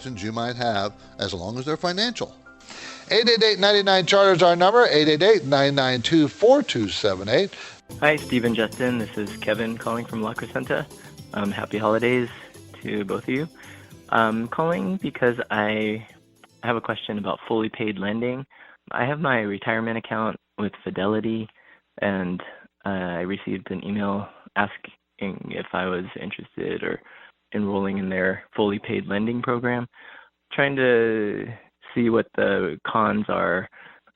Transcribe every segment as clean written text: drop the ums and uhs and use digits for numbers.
you might have, as long as they're financial. 888-99-CHART is our number, 888-992-4278. Hi, Steve and Justin. This is Kevin calling from La Crescenta. Happy holidays to both of you. I'm calling because I have a question about fully paid lending. I have my retirement account with Fidelity, and I received an email asking if I was interested or enrolling in their fully paid lending program. Trying to see what the cons are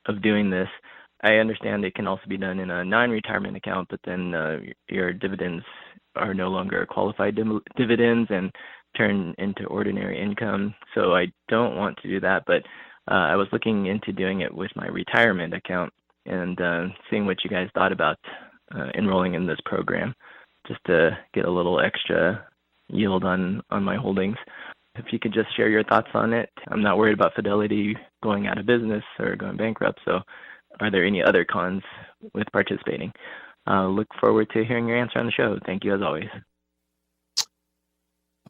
of doing this. I understand it can also be done in a non-retirement account, but then your dividends are no longer qualified dividends and turn into ordinary income. So I don't want to do that, but I was looking into doing it with my retirement account and seeing what you guys thought about enrolling in this program, just to get a little extra yield on my holdings. If you could just share your thoughts on it. I'm not worried about Fidelity going out of business or going bankrupt, so are there any other cons with participating? Look forward to hearing your answer on the show. Thank you as always.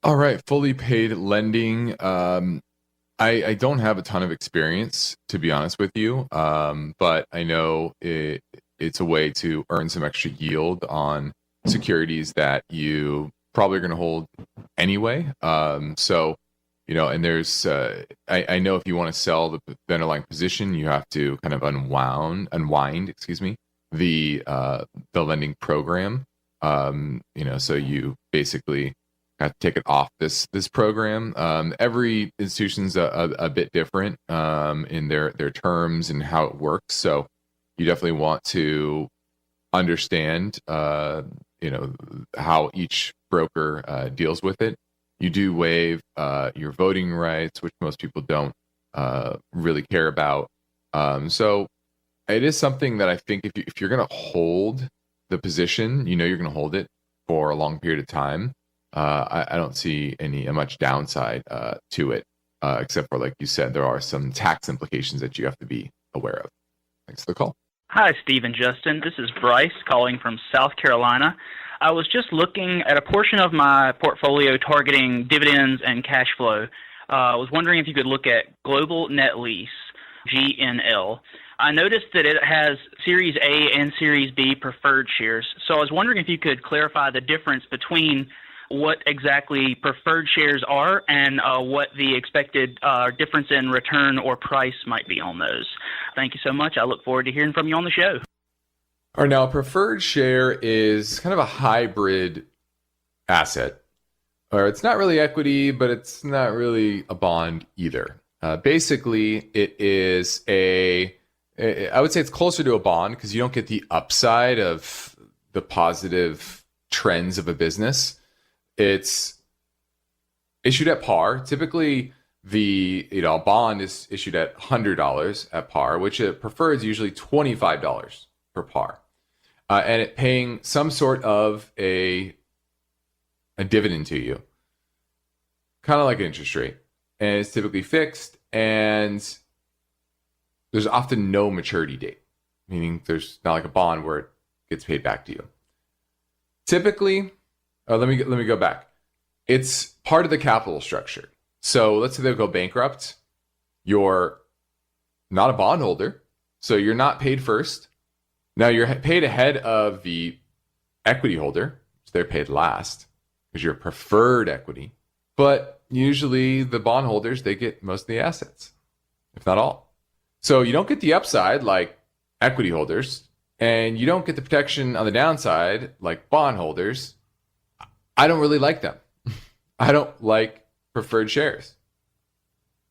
All right, fully paid lending. I don't have a ton of experience, to be honest with you, but I know it's a way to earn some extra yield on securities that you probably going to hold anyway. So, and there's, I know if you want to sell the underlying position, you have to kind of unwind, the lending program. So you basically have to take it off this program. Every institution's a bit different in their terms and how it works. So you definitely want to understand, how each broker deals with it. You do waive your voting rights, which most people don't really care about. So it is something that I think if you're going to hold the position, you're going to hold it for a long period of time. I don't see much downside to it, except for, like you said, there are some tax implications that you have to be aware of. Thanks for the call. Hi, Steve and Justin. This is Bryce calling from South Carolina. I was just looking at a portion of my portfolio targeting dividends and cash flow. I was wondering if you could look at Global Net Lease, GNL. I noticed that it has Series A and Series B preferred shares. So I was wondering if you could clarify the difference between what exactly preferred shares are and what the expected difference in return or price might be on those. Thank you so much. I look forward to hearing from you on the show. All right, now, a preferred share is kind of a hybrid asset. Or it's not really equity, but it's not really a bond either. Basically, it is I would say it's closer to a bond because you don't get the upside of the positive trends of a business. It's issued at par. Typically, the bond is issued at $100 at par, which a preferred is usually $25 per par, and it paying some sort of a dividend to you, kind of like an interest rate, and it's typically fixed, and there's often no maturity date, meaning there's not like a bond where it gets paid back to you. Typically, let me go back. It's part of the capital structure. So let's say they go bankrupt. You're not a bondholder, so you're not paid first. Now you're paid ahead of the equity holder, so they're paid last because you're preferred equity. But usually the bondholders, they get most of the assets, if not all. So you don't get the upside like equity holders, and you don't get the protection on the downside like bondholders. I don't really like them. I don't like preferred shares.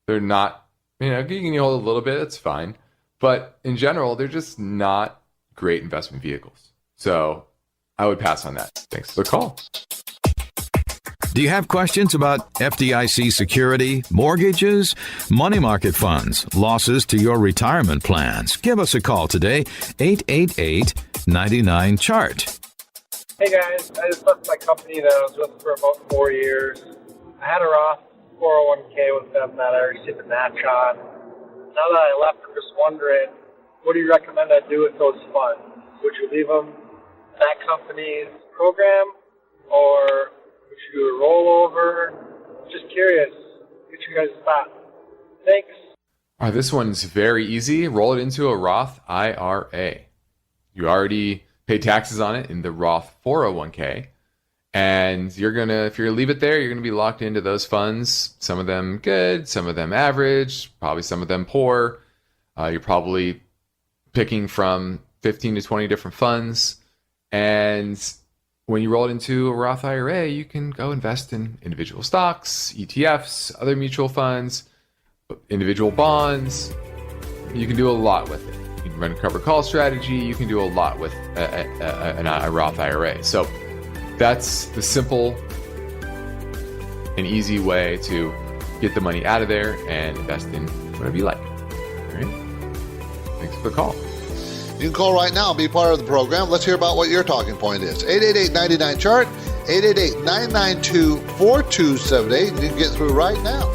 They're not, you can hold a little bit, it's fine. But in general, they're just not great investment vehicles. So I would pass on that. Thanks for the call. Do you have questions about FDIC security, mortgages, money market funds, losses to your retirement plans? Give us a call today, 888-99-CHART. Hey guys, I just left my company that I was with for about 4 years. I had a Roth 401k with them that I received a match on. Now that I left, I'm just wondering, what do you recommend I do with those funds? Would you leave them in that company's program, or would you do a rollover? Just curious. You your guys' thoughts. Thanks. All right, this one's very easy. Roll it into a Roth IRA. You already pay taxes on it in the Roth 401k. And if you're gonna leave it there, you're gonna be locked into those funds. Some of them good, some of them average, probably some of them poor. You're probably picking from 15 to 20 different funds. And when you roll it into a Roth IRA, you can go invest in individual stocks, ETFs, other mutual funds, individual bonds. You can do a lot with it. You can run a covered call strategy. You can do a lot with a Roth IRA. So that's the simple and easy way to get the money out of there and invest in whatever you like. All right. Thanks for the call. You can call right now and be part of the program. Let's hear about what your talking point is. 888-99-CHART, 888-992-4278. You can get through right now.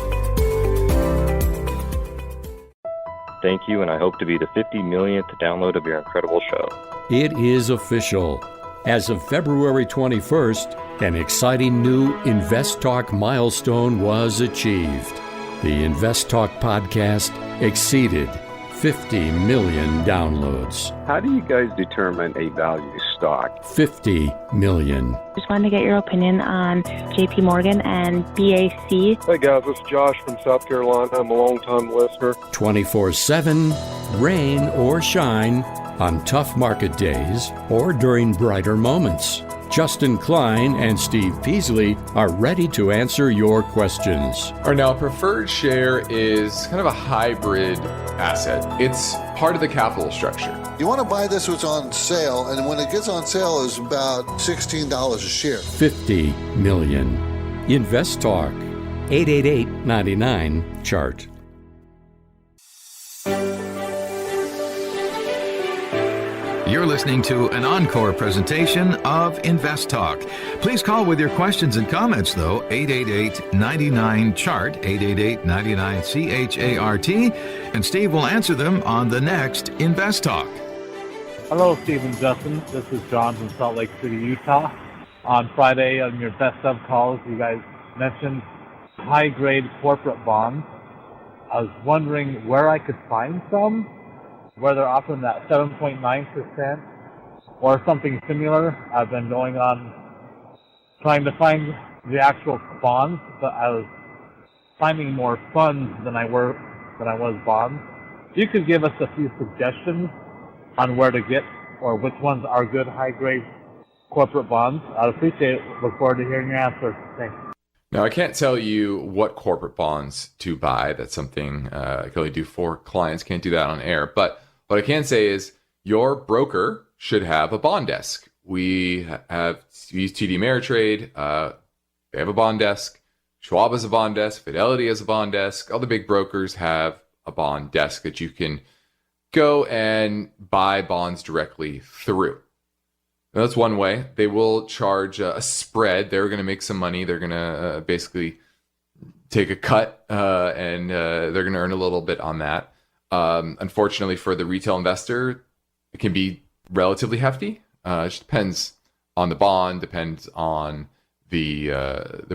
Thank you, and I hope to be the 50 millionth download of your incredible show. It is official. As of February 21st, an exciting new InvestTalk milestone was achieved. The InvestTalk podcast exceeded 50 million downloads. How do you guys determine a value stock? 50 million. Just wanted to get your opinion on JP Morgan and BAC. Hey guys, this is Josh from South Carolina. I'm a long-time listener. 24/7, rain or shine, on tough market days or during brighter moments. Justin Klein and Steve Peasley are ready to answer your questions. All right, now a preferred share is kind of a hybrid asset. It's part of the capital structure. You want to buy this when it's on sale, and when it gets on sale, it's about $16 a share. 50 million. InvestTalk. 888-99-CHART. You're listening to an encore presentation of InvestTalk. Please call with your questions and comments, though, 888-99-CHART, 888-99-CHART, and Steve will answer them on the next InvestTalk. Hello, Steve and Justin. This is John from Salt Lake City, Utah. On Friday, on your best of calls, you guys mentioned high-grade corporate bonds. I was wondering where I could find some, where they're offering that 7.9% or something similar. I've been going on trying to find the actual bonds, but I was finding more funds than I was bonds. If you could give us a few suggestions on where to get or which ones are good high-grade corporate bonds, I'd appreciate it. Look forward to hearing your answer. Thanks. Now, I can't tell you what corporate bonds to buy. That's something I can only do for clients. Can't do that on air. But what I can say is your broker should have a bond desk. We use TD Ameritrade. They have a bond desk. Schwab has a bond desk. Fidelity has a bond desk. All the big brokers have a bond desk that you can go and buy bonds directly through. Now, that's one way. They will charge a spread. They're going to make some money. They're going to basically take a cut and they're going to earn a little bit on that. Unfortunately for the retail investor, it can be relatively hefty. It just depends on the bond, depends on the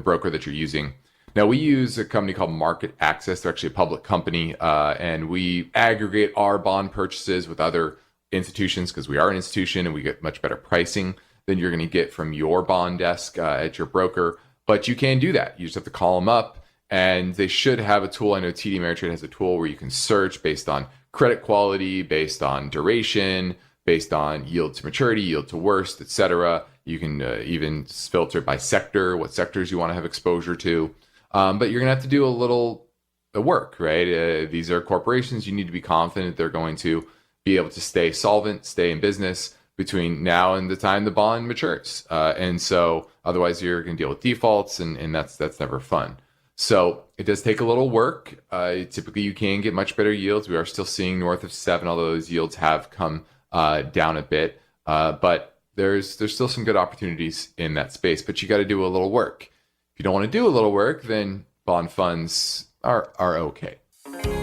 broker that you're using. Now, we use a company called Market Access. They're actually a public company, and we aggregate our bond purchases with other institutions because we are an institution and we get much better pricing than you're going to get from your bond desk at your broker. But you can do that. You just have to call them up. And they should have a tool. I know TD Ameritrade has a tool where you can search based on credit quality, based on duration, based on yield to maturity, yield to worst, etc. You can even filter by sector, what sectors you want to have exposure to. But you're going to have to do a little work, right? These are corporations. You need to be confident they're going to be able to stay solvent, stay in business between now and the time the bond matures. And so otherwise you're going to deal with defaults, and that's never fun. So it does take a little work. Typically, you can get much better yields. We are still seeing north of 7, although those yields have come down a bit. But there's still some good opportunities in that space. But you got to do a little work. If you don't want to do a little work, then bond funds are okay.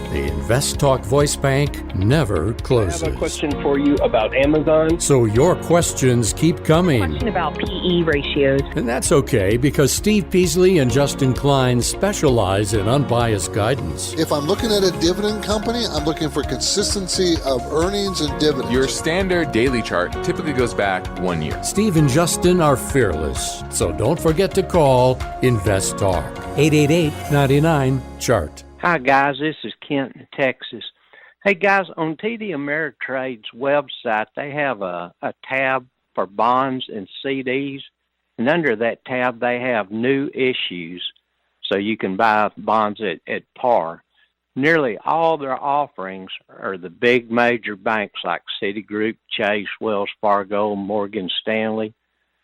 The InvestTalk voice bank never closes. I have a question for you about Amazon. So your questions keep coming. Question about PE ratios. And that's okay, because Steve Peasley and Justin Klein specialize in unbiased guidance. If I'm looking at a dividend company, I'm looking for consistency of earnings and dividends. Your standard daily chart typically goes back 1 year. Steve and Justin are fearless, so don't forget to call InvestTalk. 888-99-CHART. Hi, guys. This is Kent in Texas. Hey, guys, on TD Ameritrade's website, they have a tab for bonds and CDs, and under that tab, they have new issues, so you can buy bonds at par. Nearly all their offerings are the big major banks like Citigroup, Chase, Wells Fargo, Morgan Stanley.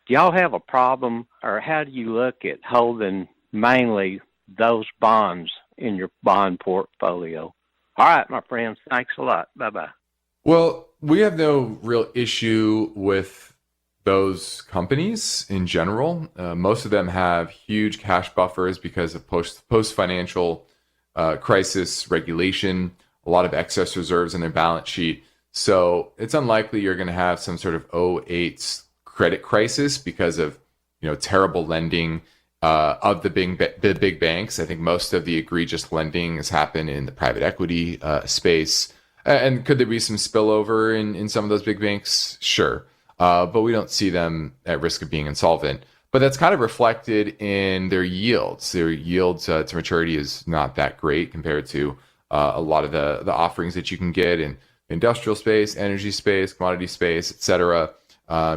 Do y'all have a problem, or how do you look at holding mainly those bonds in your bond portfolio? All right, my friends. Thanks a lot. Bye-bye. Well, we have no real issue with those companies in general. Most of them have huge cash buffers because of post-financial crisis regulation, a lot of excess reserves in their balance sheet. So it's unlikely you're going to have some sort of 2008 credit crisis because of terrible lending of the big banks. I think most of the egregious lending has happened in the private equity space. And could there be some spillover in some of those big banks? Sure. But we don't see them at risk of being insolvent. But that's kind of reflected in their yields. Their yields to maturity is not that great compared to a lot of the offerings that you can get in industrial space, energy space, commodity space, et cetera.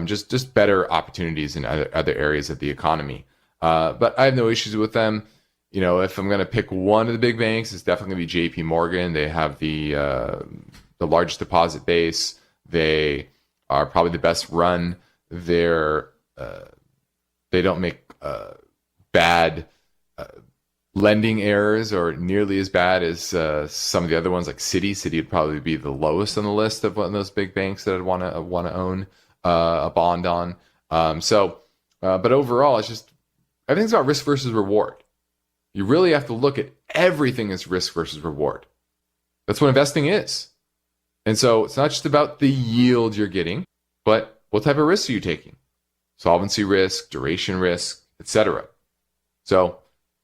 Just better opportunities in other areas of the economy. But I have no issues with them. If I'm going to pick one of the big banks, it's definitely going to be JP Morgan. They have the largest deposit base. They are probably the best run. They don't make bad lending errors, or nearly as bad as some of the other ones like Citi. Citi would probably be the lowest on the list of one of those big banks that I'd want to own a bond on. But overall, it's just everything's about risk versus reward. You really have to look at everything as risk versus reward. That's what investing is. And so it's not just about the yield you're getting, but what type of risks are you taking? Solvency risk, duration risk, etc. So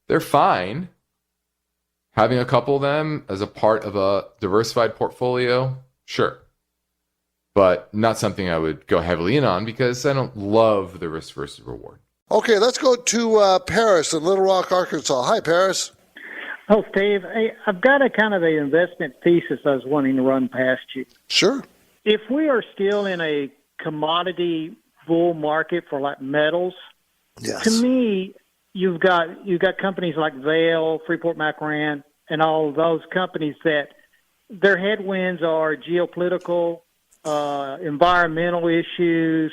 they're fine. Having a couple of them as a part of a diversified portfolio, sure. But not something I would go heavily in on because I don't love the risk versus reward. Okay, let's go to Paris in Little Rock, Arkansas. Hi, Paris. Oh, Steve, I've got a kind of an investment thesis I was wanting to run past you. Sure. If we are still in a commodity bull market for like metals, yes. To me, you've got companies like Vail, Freeport-McMoRan, and all of those companies that their headwinds are geopolitical, environmental issues,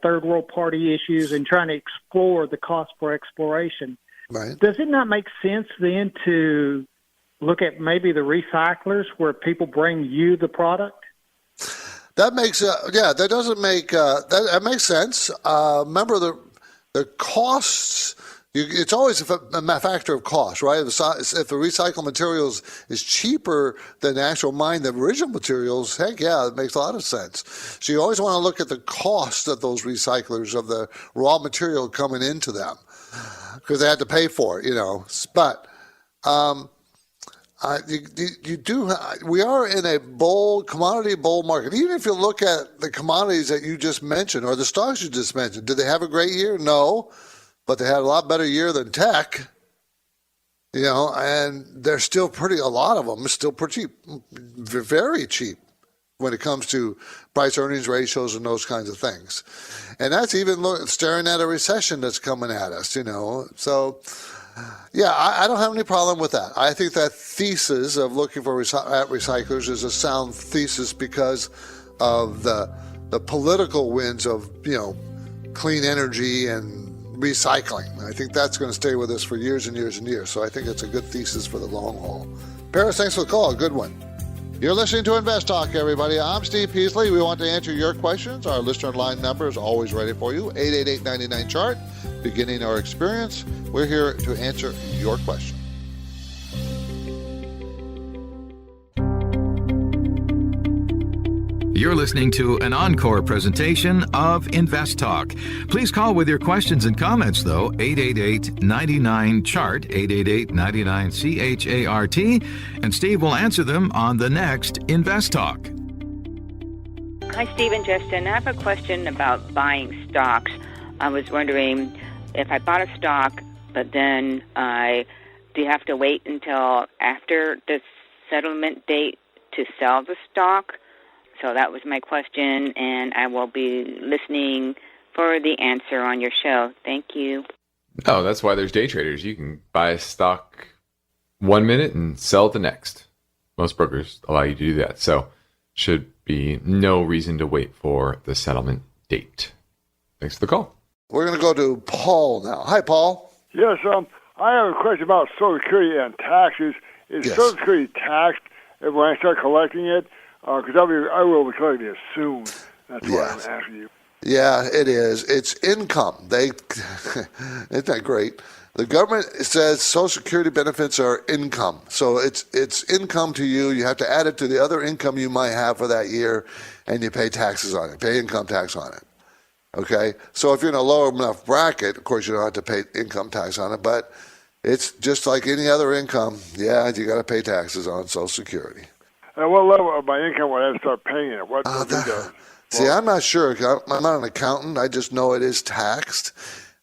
third world party issues, and trying to explore the cost for exploration. Right. Does it not make sense then to look at maybe the recyclers where people bring you the product? That makes that doesn't make that makes sense. Remember the costs. It's always a factor of cost, right? If the recycled materials is cheaper than the actual mine, the original materials, heck yeah, it makes a lot of sense. So you always want to look at the cost of those recyclers, of the raw material coming into them, because they had to pay for it, But we are in a commodity bull market. Even if you look at the commodities that you just mentioned or the stocks you just mentioned, did they have a great year? No. But they had a lot better year than tech, and they're still a lot of them are still pretty cheap, very cheap when it comes to price earnings ratios and those kinds of things. And that's even staring at a recession that's coming at us, So, yeah, I don't have any problem with that. I think that thesis of looking for recyclers is a sound thesis because of the political winds of, clean energy and recycling. I think that's going to stay with us for years and years and years. So I think it's a good thesis for the long haul. Paris, thanks for the call. Good one. You're listening to InvestTalk, everybody. I'm Steve Peasley. We want to answer your questions. Our listener line number is always ready for you. 888-99-CHART. Beginning our experience. We're here to answer your question. You're listening to an encore presentation of InvestTalk. Please call with your questions and comments, though, 888-99-CHART, 888-99-CHART, and Steve will answer them on the next InvestTalk. Hi, Steve and Justin. I have a question about buying stocks. I was wondering if I bought a stock, but then do you have to wait until after the settlement date to sell the stock? So that was my question, and I will be listening for the answer on your show. Thank you. Oh, that's why there's day traders. You can buy a stock 1 minute and sell it the next. Most brokers allow you to do that. So should be no reason to wait for the settlement date. Thanks for the call. We're going to go to Paul now. Hi, Paul. Yes, I have a question about Social Security and taxes. Is Social Security taxed when I start collecting it? Because I will be collecting it soon. That's why I'm asking you. Yeah, it is. It's income. Isn't that great? The government says Social Security benefits are income. So it's income to you. You have to add it to the other income you might have for that year, and you pay taxes on it, pay income tax on it. Okay? So if you're in a lower enough bracket, of course, you don't have to pay income tax on it, but it's just like any other income. Yeah, you got to pay taxes on Social Security. At what level of my income would I have to start paying it? See, I'm not sure. I'm not an accountant. I just know it is taxed.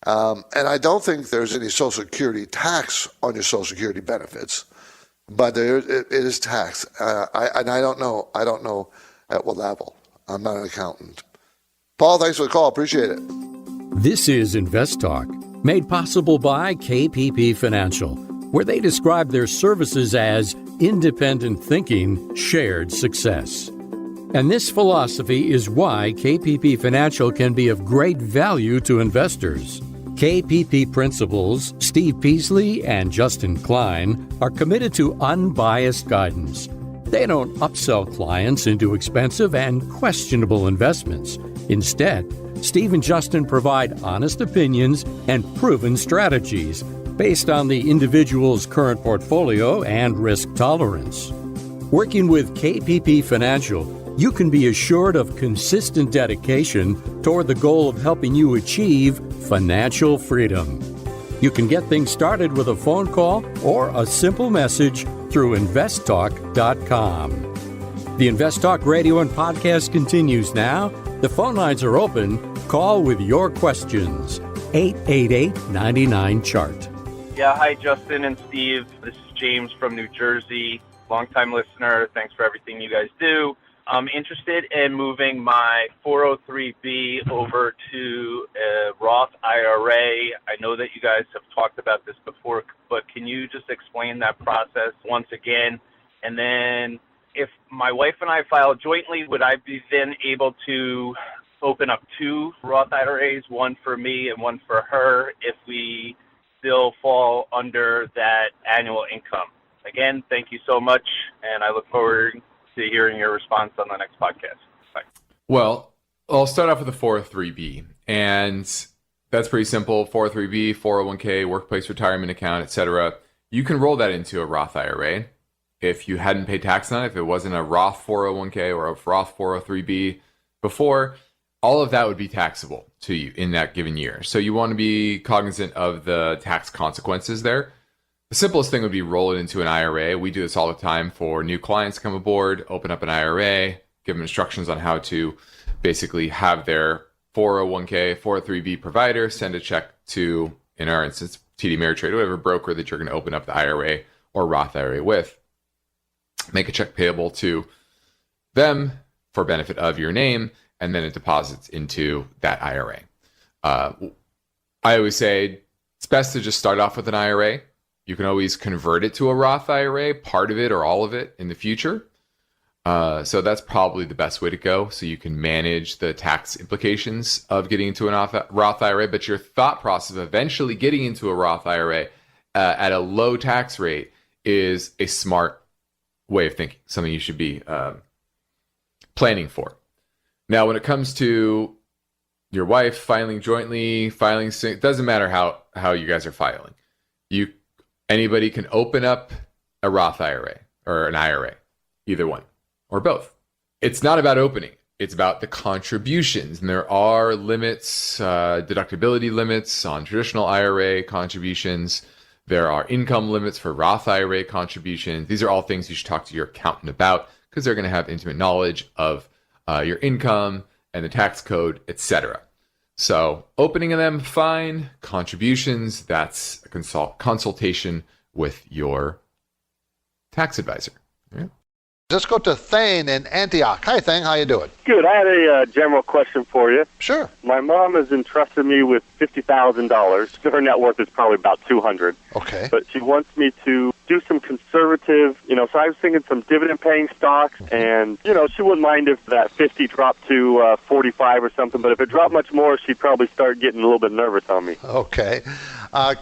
And I don't think there's any Social Security tax on your Social Security benefits, but it is taxed. I don't know. I don't know at what level. I'm not an accountant. Paul, thanks for the call. Appreciate it. This is InvestTalk, made possible by KPP Financial, where they describe their services as independent thinking, shared success. And this philosophy is why KPP Financial can be of great value to investors. KPP principals Steve Peasley and Justin Klein are committed to unbiased guidance. They don't upsell clients into expensive and questionable investments. Instead, Steve and Justin provide honest opinions and proven strategies based on the individual's current portfolio and risk tolerance. Working with KPP Financial, you can be assured of consistent dedication toward the goal of helping you achieve financial freedom. You can get things started with a phone call or a simple message through investtalk.com. The InvestTalk radio and podcast continues now. The phone lines are open. Call with your questions. 888-99-CHART. Yeah, hi, Justin and Steve. This is James from New Jersey, longtime listener. Thanks for everything you guys do. I'm interested in moving my 403B over to a Roth IRA. I know that you guys have talked about this before, but can you just explain that process once again? And then if my wife and I file jointly, would I be then able to open up two Roth IRAs, one for me and one for her, if we still fall under that annual income? Again, thank you so much, and I look forward to hearing your response on the next podcast. Bye. Well, I'll start off with the 403B, and that's pretty simple. 403B, 401k, workplace retirement account, etc. You can roll that into a Roth IRA if you hadn't paid tax on it, if it wasn't a Roth 401k or a Roth 403B before. All of that would be taxable to you in that given year. So you want to be cognizant of the tax consequences there. The simplest thing would be roll it into an IRA. We do this all the time for new clients come aboard, open up an IRA, give them instructions on how to basically have their 401k, 403b provider send a check to, in our instance, TD Ameritrade, whatever broker that you're going to open up the IRA or Roth IRA with. Make a check payable to them for benefit of your name, and then it deposits into that IRA. I always say it's best to just start off with an IRA. You can always convert it to a Roth IRA, part of it or all of it in the future. So that's probably the best way to go. So you can manage the tax implications of getting into a Roth IRA, but your thought process of eventually getting into a Roth IRA at a low tax rate is a smart way of thinking, something you should be planning for. Now, when it comes to your wife filing jointly, it doesn't matter how you guys are filing. Anybody can open up a Roth IRA or an IRA, either one or both. It's not about opening. It's about the contributions. And there are limits, deductibility limits on traditional IRA contributions. There are income limits for Roth IRA contributions. These are all things you should talk to your accountant about because they're going to have intimate knowledge of your income and the tax code, etc. So opening of them, fine. Contributions, that's a consultation with your tax advisor. Yeah. Let's go to Thane in Antioch. Hi, Thane. How you doing? Good. I had a general question for you. Sure. My mom has entrusted me with $50,000. Her net worth is probably about $200,000. Okay. But she wants me to do some conservative, so I was thinking some dividend-paying stocks, and, she wouldn't mind if that 50 dropped to 45 or something, but if it dropped much more, she'd probably start getting a little bit nervous on me. Okay.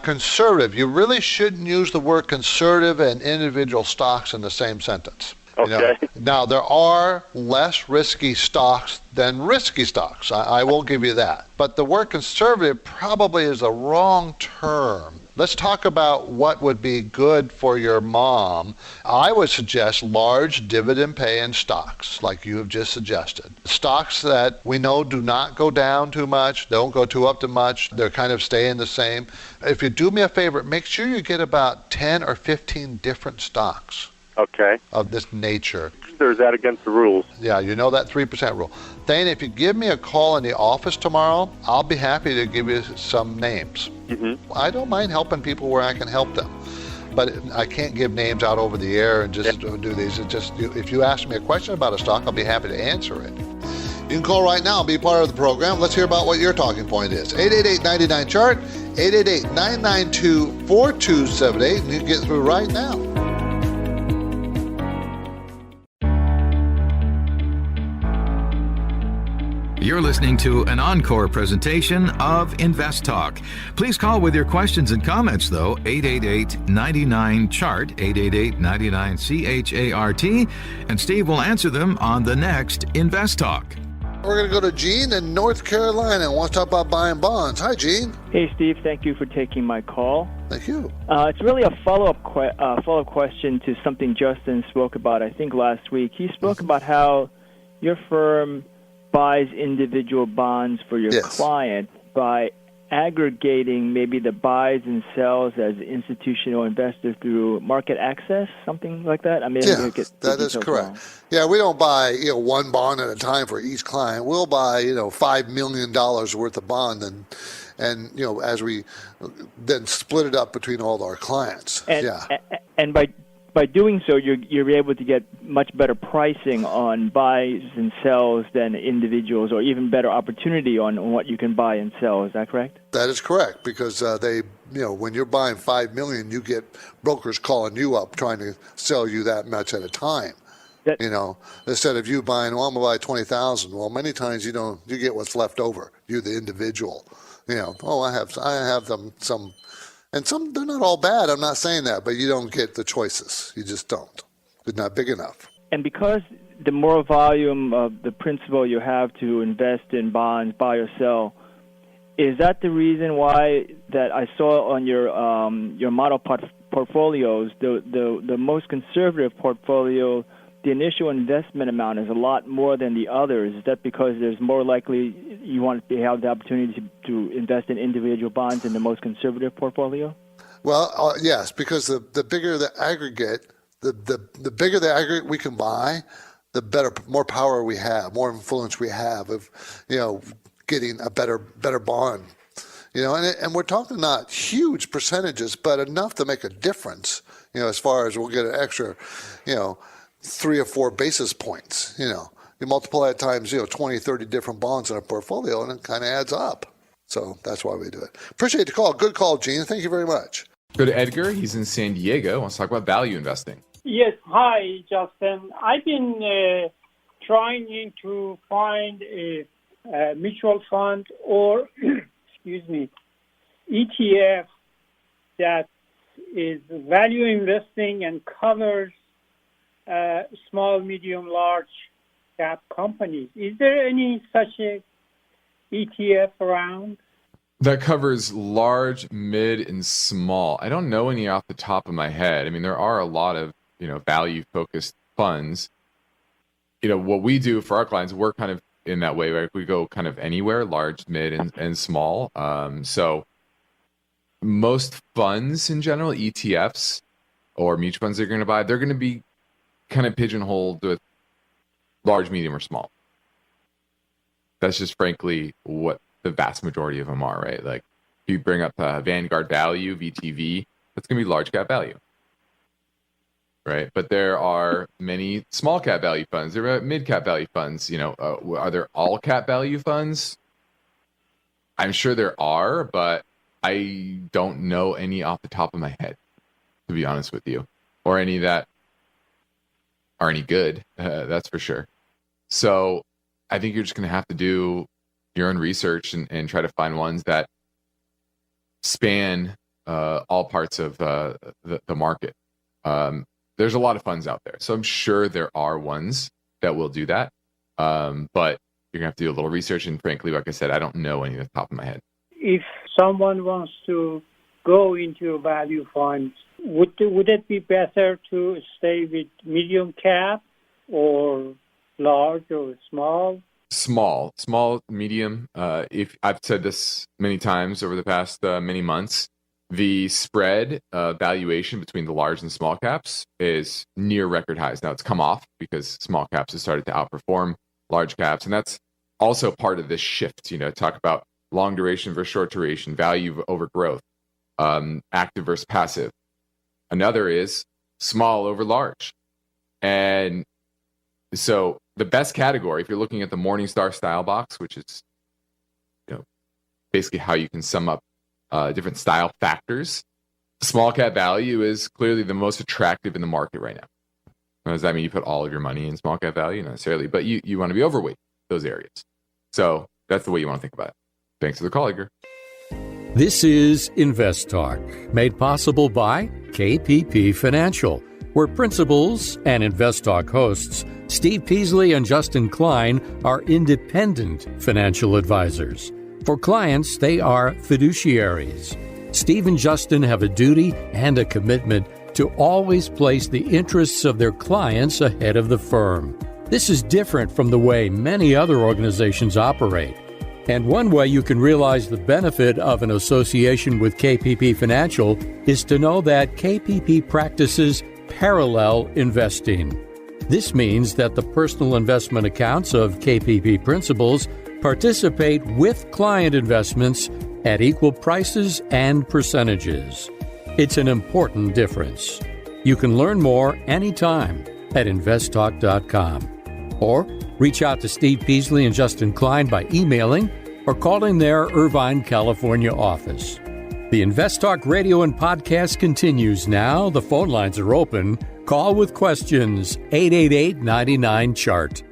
Conservative. You really shouldn't use the word conservative and individual stocks in the same sentence. Okay. Now, there are less risky stocks than risky stocks. I will give you that. But the word conservative probably is a wrong term. Let's talk about what would be good for your mom. I would suggest large dividend-paying stocks, like you have just suggested. Stocks that we know do not go down too much, don't go too up too much. They're kind of staying the same. If you do me a favor, make sure you get about 10 or 15 different stocks. Okay. Of this nature. Or is that against the rules? Yeah, you know that 3% rule. Thane, if you give me a call in the office tomorrow, I'll be happy to give you some names. Mm-hmm. I don't mind helping people where I can help them. But I can't give names out over the air and just do these. It's just, if you ask me a question about a stock, I'll be happy to answer it. You can call right now and be part of the program. Let's hear about what your talking point is. 888-99-CHART, 888-992-4278, and you can get through right now. You're listening to an encore presentation of InvestTalk. Please call with your questions and comments, though, 888-99-CHART, 888-99-CHART, and Steve will answer them on the next InvestTalk. We're going to go to Gene in North Carolina and want to talk about buying bonds. Hi, Gene. Hey, Steve. Thank you for taking my call. Thank you. It's really a follow-up question to something Justin spoke about, I think, last week. He spoke about how your firm buys individual bonds for your client by aggregating maybe the buys and sells as institutional investors through market access, something like that. I mean, that is correct. Wrong. Yeah, we don't buy one bond at a time for each client. We'll buy $5 million worth of bond and as we then split it up between all our clients. And by doing so, you're able to get much better pricing on buys and sells than individuals, or even better opportunity on what you can buy and sell. Is that correct? That is correct, because when you're buying $5 million, you get brokers calling you up trying to sell you that much at a time. Instead of you buying, I'm gonna buy 20,000. Well, many times you get what's left over. You, the individual. I have them some. And some, they're not all bad. I'm not saying that, but you don't get the choices. You just don't. It's not big enough. And because the more volume of the principal you have to invest in bonds, buy or sell, is that the reason why that I saw on your model portfolios, the most conservative portfolio, the initial investment amount is a lot more than the others? Is that because there's more likely you want to have the opportunity to invest in individual bonds in the most conservative portfolio? Well, yes, because the bigger the aggregate, the bigger the aggregate we can buy, the better, more power we have, more influence we have of, getting a better bond. And we're talking not huge percentages, but enough to make a difference. As far as we'll get an extra, 3 or 4 basis points. You multiply it times 20, 30 different bonds in a portfolio, and it kind of adds up. So that's why we do it. Appreciate the call. Good call, Gene. Thank you very much. Go to Edgar. He's in San Diego. Wants to talk about value investing. Yes. Hi, Justin. I've been trying to find a mutual fund or ETF that is value investing and covers small, medium, large cap companies. Is there any such a ETF around? That covers large, mid, and small. I don't know any off the top of my head. I mean, there are a lot of value-focused funds. what we do for our clients, we're kind of in that way, right? We go kind of anywhere, large, mid, and small. So most funds in general, ETFs or mutual funds they're going to buy, they're going to be kind of pigeonholed with large, medium, or small. That's just frankly what the vast majority of them are, right? Like if you bring up Vanguard Value, VTV, that's going to be large cap value, right? But there are many small cap value funds. There are mid cap value funds. Are there all cap value funds? I'm sure there are, but I don't know any off the top of my head, to be honest with you, or any that are any good. That's for sure. So I think you're just going to have to do your own research and try to find ones that span all parts of the market. There's a lot of funds out there, so I'm sure there are ones that will do that. But you're gonna have to do a little research, and frankly, like I said, I don't know any off the top of my head. If someone wants to go into a value fund, would it be better to stay with medium cap or large or small? Small, medium. If I've said this many times over the past many months, the spread valuation between the large and small caps is near record highs. Now it's come off because small caps have started to outperform large caps, and that's also part of this shift. Talk about long duration versus short duration, value over growth, active versus passive. Another is small over large, and so the best category, if you're looking at the Morningstar style box, which is basically how you can sum up different style factors, small cap value is clearly the most attractive in the market right now. Now, does that mean you put all of your money in small cap value? Not necessarily, but you want to be overweight those areas. So that's the way you want to think about it. Thanks for the call, Edgar. This is InvestTalk, made possible by KPP Financial, where principals and InvestTalk hosts Steve Peasley and Justin Klein are independent financial advisors. For clients, they are fiduciaries. Steve and Justin have a duty and a commitment to always place the interests of their clients ahead of the firm. This is different from the way many other organizations operate. And one way you can realize the benefit of an association with KPP Financial is to know that KPP practices parallel investing. This means that the personal investment accounts of KPP principals participate with client investments at equal prices and percentages. It's an important difference. You can learn more anytime at investtalk.com or reach out to Steve Peasley and Justin Klein by emailing or calling their Irvine, California office. The InvestTalk radio and podcast continues now. The phone lines are open. Call with questions, 888-99-CHART.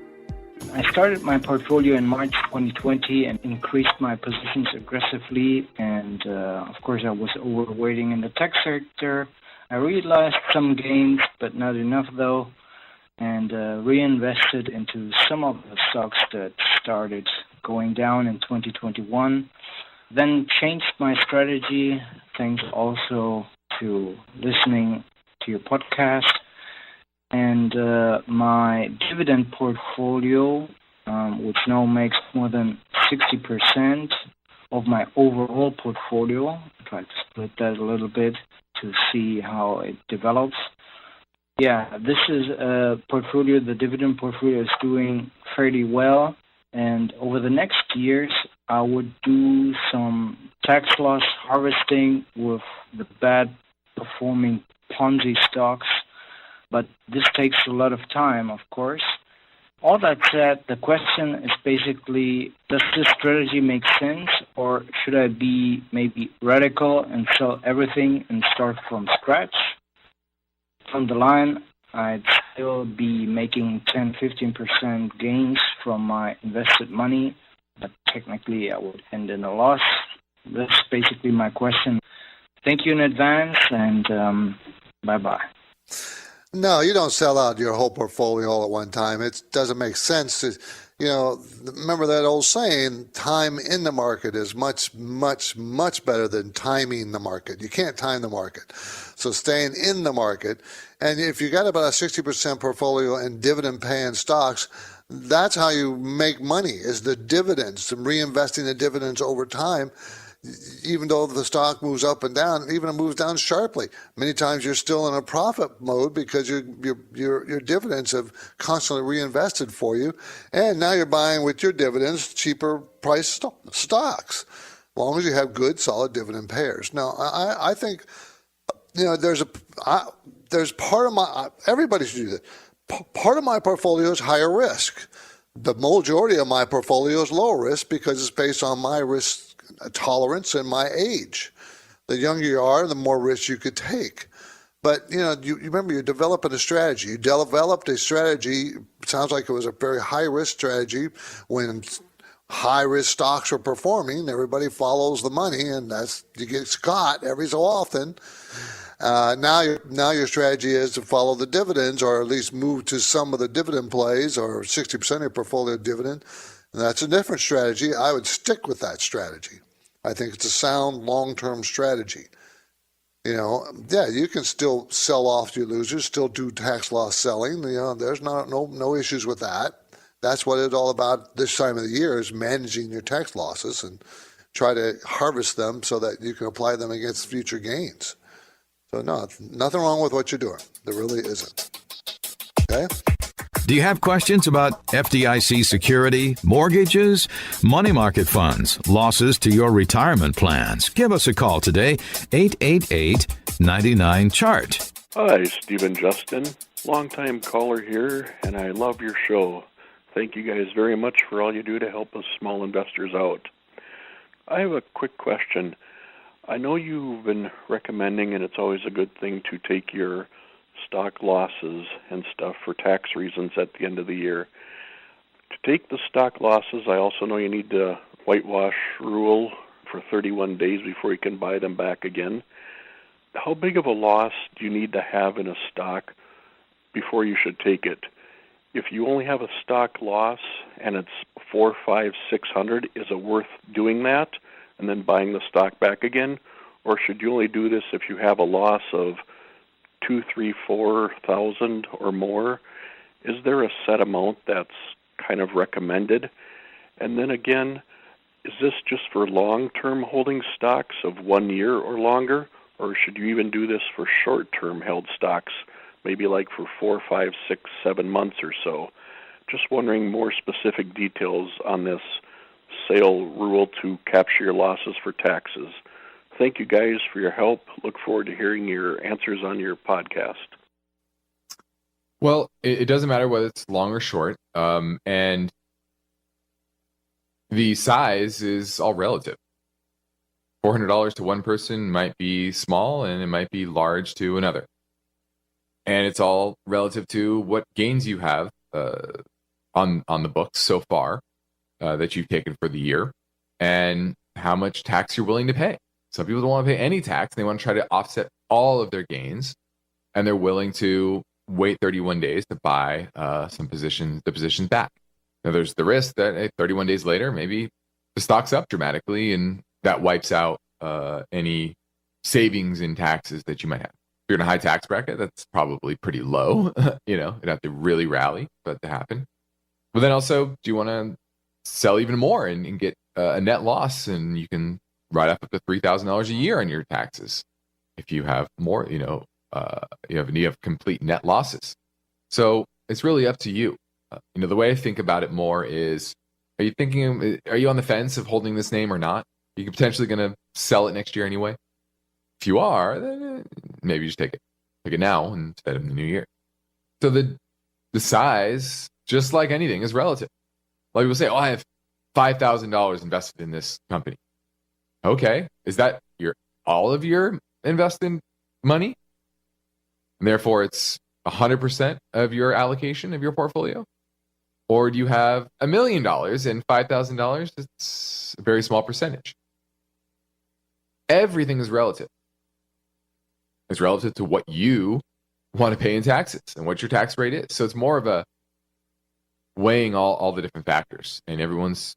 I started my portfolio in March 2020 and increased my positions aggressively. And, of course, I was overweighting in the tech sector. I realized some gains, but not enough, though, and reinvested into some of the stocks that started going down in 2021. Then changed my strategy, thanks also to listening to your podcast. And my dividend portfolio, which now makes more than 60% of my overall portfolio, I tried to split that a little bit to see how it develops. Yeah, this is a portfolio, the dividend portfolio is doing fairly well. And over the next years, I would do some tax loss harvesting with the bad performing Ponzi stocks. But this takes a lot of time, of course. All that said, the question is basically, does this strategy make sense, or should I be maybe radical and sell everything and start from scratch? From the line, I'd still be making 10-15% gains from my invested money, but technically I would end in a loss. That's basically my question. Thank you in advance, and bye-bye. No, you don't sell out your whole portfolio all at one time. It doesn't make sense. remember that old saying, time in the market is much, much, much better than timing the market. You can't time the market. So staying in the market, and if you got about a 60% portfolio in dividend paying stocks, that's how you make money, is the dividends, and reinvesting the dividends over time. Even though the stock moves up and down, even it moves down sharply, many times you're still in a profit mode because your dividends have constantly reinvested for you, and now you're buying with your dividends cheaper price stocks, as long as you have good, solid dividend payers. Now, I think there's part of my everybody should do that. Part of my portfolio is higher risk. The majority of my portfolio is lower risk because it's based on my risk tolerance and my age. The younger you are, the more risk you could take. But you remember, you're developing a strategy. You developed a strategy. It sounds like it was a very high risk strategy. When high risk stocks are performing, everybody follows the money, and you get caught every so often. Now your strategy is to follow the dividends, or at least move to some of the dividend plays, or 60% of your portfolio dividend. And that's a different strategy. I would stick with that strategy. I think it's a sound long-term strategy. You can still sell off your losers, still do tax loss selling. There's no issues with that. That's what it's all about this time of the year, is managing your tax losses and try to harvest them so that you can apply them against future gains. So no, nothing wrong with what you're doing. There really isn't. Okay? Do you have questions about FDIC security, mortgages, money market funds, losses to your retirement plans? Give us a call today, 888-99-CHART. Hi, Stephen Justin, longtime caller here, and I love your show. Thank you guys very much for all you do to help us small investors out. I have a quick question. I know you've been recommending, and it's always a good thing, to take your stock losses and stuff for tax reasons at the end of the year. To take the stock losses, I also know you need the whitewash rule for 31 days before you can buy them back again. How big of a loss do you need to have in a stock before you should take it? If you only have a stock loss and it's 400, 500, 600, is it worth doing that and then buying the stock back again? Or should you only do this if you have a loss of 2,000, 3,000, 4,000 or more? Is there a set amount that's kind of recommended? And then again, is this just for long-term holding stocks of 1 year or longer? Or should you even do this for short-term held stocks, maybe like for 4, 5, 6, 7 months or so? Just wondering more specific details on this sale rule to capture your losses for taxes. Thank you guys for your help. Look forward to hearing your answers on your podcast. Well, it doesn't matter whether it's long or short. And the size is all relative. $400 to one person might be small, and it might be large to another. And it's all relative to what gains you have on the books so far that you've taken for the year, and how much tax you're willing to pay. Some people don't want to pay any tax. They want to try to offset all of their gains, and they're willing to wait 31 days to buy the positions back. Now, there's the risk that 31 days later, maybe the stock's up dramatically, and that wipes out any savings in taxes that you might have. If you're in a high tax bracket, that's probably pretty low. It'd have to really rally for that to happen. But then also, do you want to sell even more and get a net loss, and you can write up to $3,000 a year on your taxes if you have more, you have complete net losses. So it's really up to you. The way I think about it more is, are you on the fence of holding this name or not? Are you potentially going to sell it next year anyway? If you are, then maybe you just take it. Take it now instead of in the new year. So the size, just like anything, is relative. A lot of people say, I have $5,000 invested in this company. Okay, is that all of your invested money? And therefore, it's 100% of your allocation of your portfolio? Or do you have $1 million and $5,000? It's a very small percentage. Everything is relative. It's relative to what you want to pay in taxes and what your tax rate is. So it's more of weighing all the different factors, and everyone's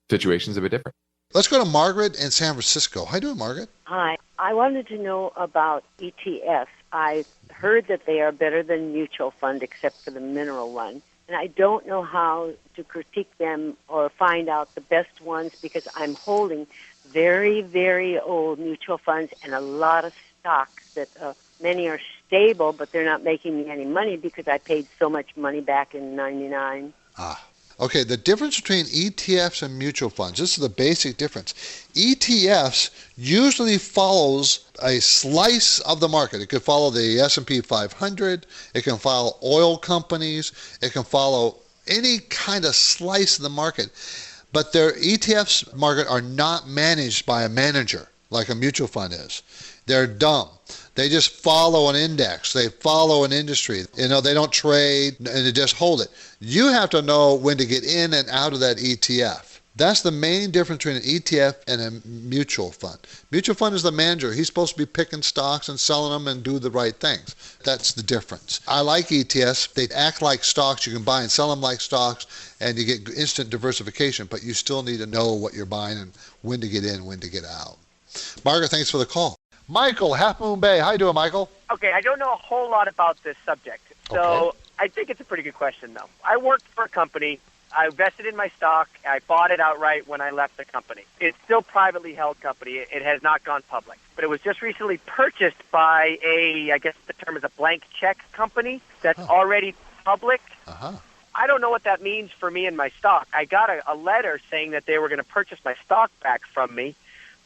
situation is a bit different. Let's go to Margaret in San Francisco. How you doing, Margaret? Hi. I wanted to know about ETFs. I heard that they are better than mutual fund except for the mineral one. And I don't know how to critique them or find out the best ones because I'm holding very, very old mutual funds and a lot of stocks that many are stable, but they're not making me any money because I paid so much money back in '99. Okay, the difference between ETFs and mutual funds, this is the basic difference. ETFs usually follows a slice of the market. It could follow the S&P 500, it can follow oil companies, it can follow any kind of slice of the market. But their ETFs market are not managed by a manager like a mutual fund is. They're dumb. They just follow an index. They follow an industry. They don't trade and they just hold it. You have to know when to get in and out of that ETF. That's the main difference between an ETF and a mutual fund. Mutual fund is the manager. He's supposed to be picking stocks and selling them and do the right things. That's the difference. I like ETFs. They act like stocks. You can buy and sell them like stocks, and you get instant diversification, but you still need to know what you're buying and when to get in, when to get out. Margaret, thanks for the call. Michael, Half Moon Bay. How you doing, Michael? Okay, I don't know a whole lot about this subject, so I think it's a pretty good question, though. I worked for a company. I invested in my stock. I bought it outright when I left the company. It's still privately held company. It has not gone public. But it was just recently purchased by I guess the term is a blank check company that's already public. I don't know what that means for me and my stock. I got a letter saying that they were going to purchase my stock back from me.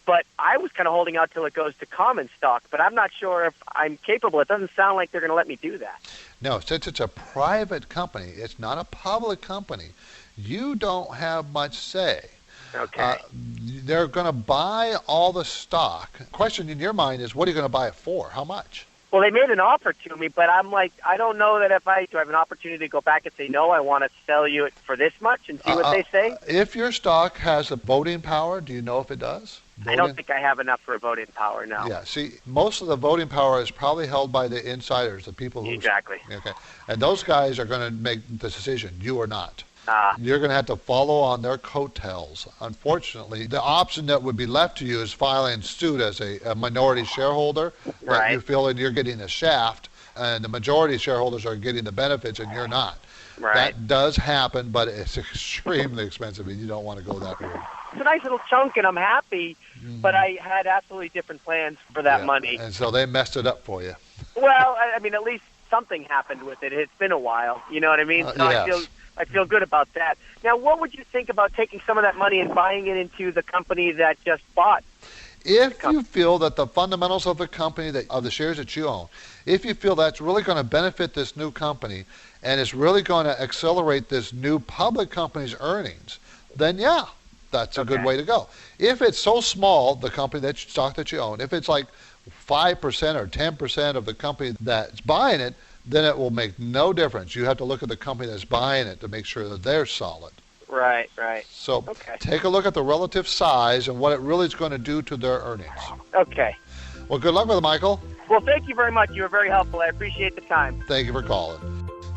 But I was kind of holding out till it goes to common stock, but I'm not sure if I'm capable. It doesn't sound like they're going to let me do that. No, since it's a private company, it's not a public company, you don't have much say. Okay. They're going to buy all the stock. Question in your mind is, what are you going to buy it for? How much? Well, they made an offer to me, but I'm like, I don't know that do I have an opportunity to go back and say, no, I want to sell you it for this much and see what they say? If your stock has a voting power, do you know if it does? I don't think I have enough for voting power, no. Yeah, see, most of the voting power is probably held by the insiders, the people who... Exactly. Okay, and those guys are going to make the decision. You are not. You're going to have to follow on their coattails. Unfortunately, the option that would be left to you is filing suit as a minority shareholder. That you feel that you're getting a shaft, and the majority shareholders are getting the benefits, and you're not. Right. That does happen, but it's extremely expensive, and you don't want to go that route. It's a nice little chunk, and I'm happy, but I had absolutely different plans for that money. And so they messed it up for you. Well, I mean, at least something happened with it. It's been a while. You know what I mean? So yes. I feel good about that. Now, what would you think about taking some of that money and buying it into the company that just bought? If you feel that the fundamentals of the company, of the shares that you own, if you feel that's really going to benefit this new company and it's really going to accelerate this new public company's earnings, then yeah, that's a good way to go. If it's so small, the company stock that you own, if it's like 5% or 10% of the company that's buying it, then it will make no difference. You have to look at the company that's buying it to make sure that they're solid. Right, right. So take a look at the relative size and what it really is going to do to their earnings. Okay. Well, good luck with it, Michael. Well, thank you very much. You were very helpful. I appreciate the time. Thank you for calling.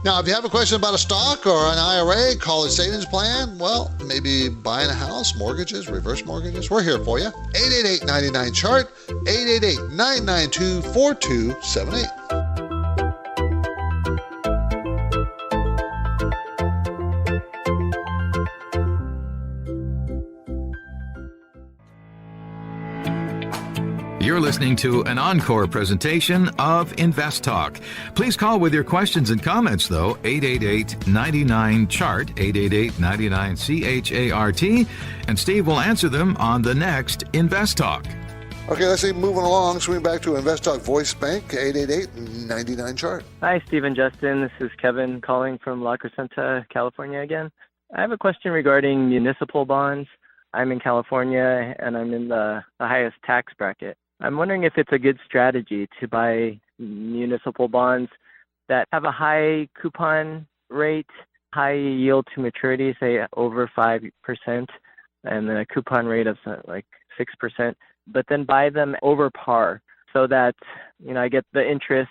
Now, if you have a question about a stock or an IRA, college savings plan, well, maybe buying a house, mortgages, reverse mortgages, we're here for you. 888-99-CHART, 888-992-4278. You're listening to an encore presentation of InvestTalk. Please call with your questions and comments, though, 888-99-CHART, 888-99-CHART, and Steve will answer them on the next InvestTalk. Okay, let's keep moving along. Swing back to InvestTalk Voice Bank, 888-99-CHART. Hi, Steve and Justin. This is Kevin calling from La Crescenta, California again. I have a question regarding municipal bonds. I'm in California, and I'm in the highest tax bracket. I'm wondering if it's a good strategy to buy municipal bonds that have a high coupon rate, high yield to maturity, say over 5%, and a coupon rate of like 6%, but then buy them over par so that, I get the interest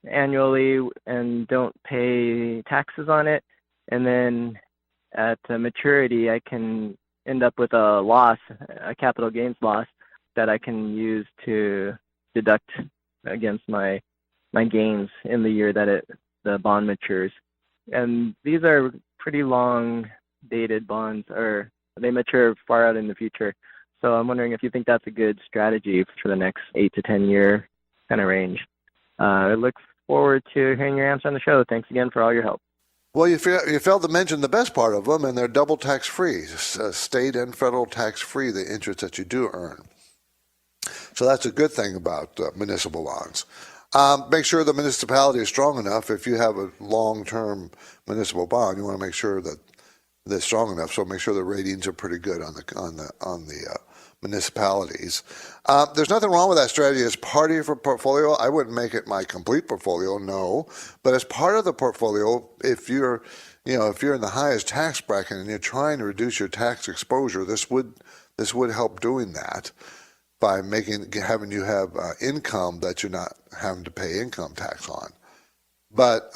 annually and don't pay taxes on it. And then at maturity, I can end up with a loss, a capital gains loss that I can use to deduct against my gains in the year that the bond matures. And these are pretty long dated bonds, or they mature far out in the future. So I'm wondering if you think that's a good strategy for the next 8 to 10 year kind of range. I look forward to hearing your answer on the show. Thanks again for all your help. Well, you failed to mention the best part of them, and they're double tax-free, state and federal tax-free, the interest that you do earn. So that's a good thing about municipal bonds. Make sure the municipality is strong enough. If you have a long-term municipal bond, you want to make sure that they're strong enough. So make sure the ratings are pretty good on the municipalities. There's nothing wrong with that strategy as part of your portfolio. I wouldn't make it my complete portfolio, no. But as part of the portfolio, if you're in the highest tax bracket and you're trying to reduce your tax exposure, this would help doing that by having you have income that you're not having to pay income tax on. But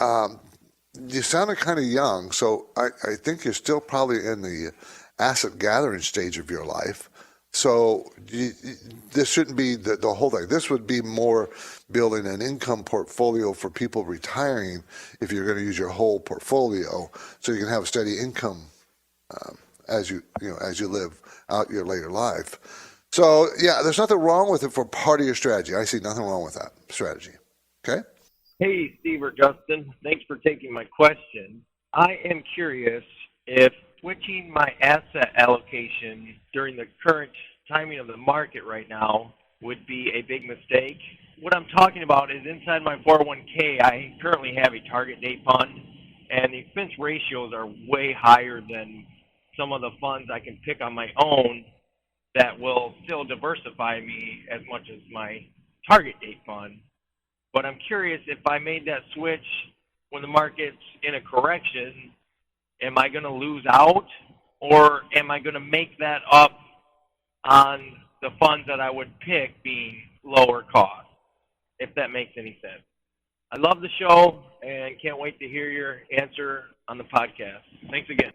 you sounded kind of young, so I think you're still probably in the asset gathering stage of your life. So this shouldn't be the whole thing. This would be more building an income portfolio for people retiring if you're going to use your whole portfolio, so you can have a steady income as you live out your later life. So yeah, there's nothing wrong with it for part of your strategy. I see nothing wrong with that strategy. Okay. Hey, Steve or Justin. Thanks for taking my question. I am curious if switching my asset allocation during the current timing of the market right now would be a big mistake. What I'm talking about is inside my 401k, I currently have a target date fund, and the expense ratios are way higher than some of the funds I can pick on my own that will still diversify me as much as my target date fund. But I'm curious, if I made that switch when the market's in a correction, am I going to lose out, or am I going to make that up on the funds that I would pick being lower cost, if that makes any sense? I love the show and can't wait to hear your answer on the podcast. Thanks again.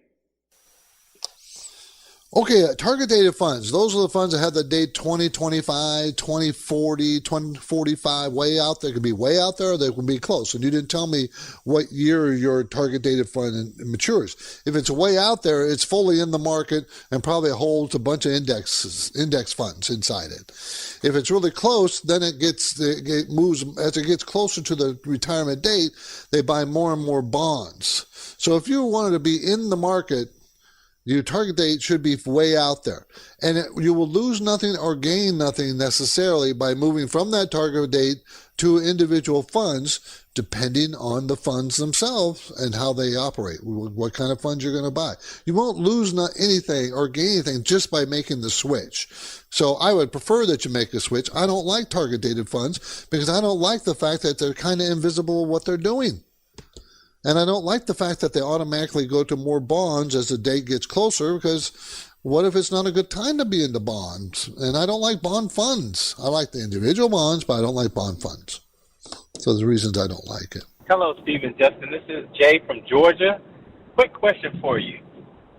Okay, target dated funds. Those are the funds that have the date 2025, 2040, 2045, way out there. It could be way out there, or they can be close. And you didn't tell me what year your target dated fund matures. If it's way out there, it's fully in the market and probably holds a bunch of index funds inside it. If it's really close, then it moves as it gets closer to the retirement date. They buy more and more bonds. So if you wanted to be in the market, your target date should be way out there. And you will lose nothing or gain nothing necessarily by moving from that target date to individual funds, depending on the funds themselves and how they operate, what kind of funds you're going to buy. You won't lose anything or gain anything just by making the switch. So I would prefer that you make the switch. I don't like target dated funds because I don't like the fact that they're kind of invisible what they're doing. And I don't like the fact that they automatically go to more bonds as the date gets closer, because what if it's not a good time to be into bonds? And I don't like bond funds. I like the individual bonds, but I don't like bond funds. So there's reasons I don't like it. Hello, Steve and Justin. This is Jay from Georgia. Quick question for you.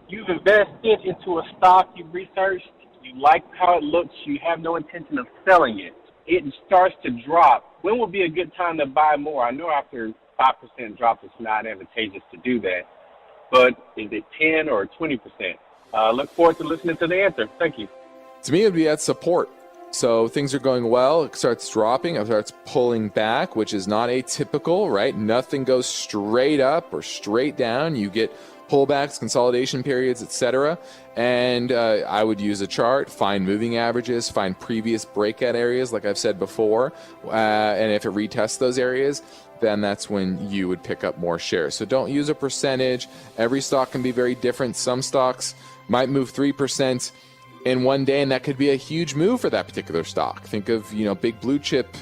You've invested into a stock you've researched. You like how it looks. You have no intention of selling it. It starts to drop. When would be a good time to buy more? I know after 5% drop, it's not advantageous to do that. But is it 10 or 20%? Look forward to listening to the answer. Thank you. To me, it would be at support. So things are going well, it starts dropping, it starts pulling back, which is not atypical, right? Nothing goes straight up or straight down. You get pullbacks, consolidation periods, etc. And I would use a chart, find moving averages, find previous breakout areas, like I've said before. And if it retests those areas, then that's when you would pick up more shares. So don't use a percentage. Every stock can be very different. Some stocks might move 3% in one day, and that could be a huge move for that particular stock. Think of, big blue chip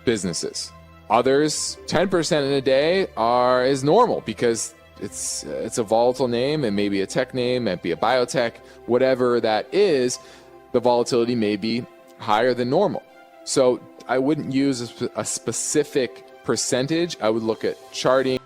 businesses. Others, 10% in a day is normal because it's a volatile name. It may be a tech name, it may be a biotech, whatever that is, the volatility may be higher than normal. So I wouldn't use a specific percentage. I would look at charting.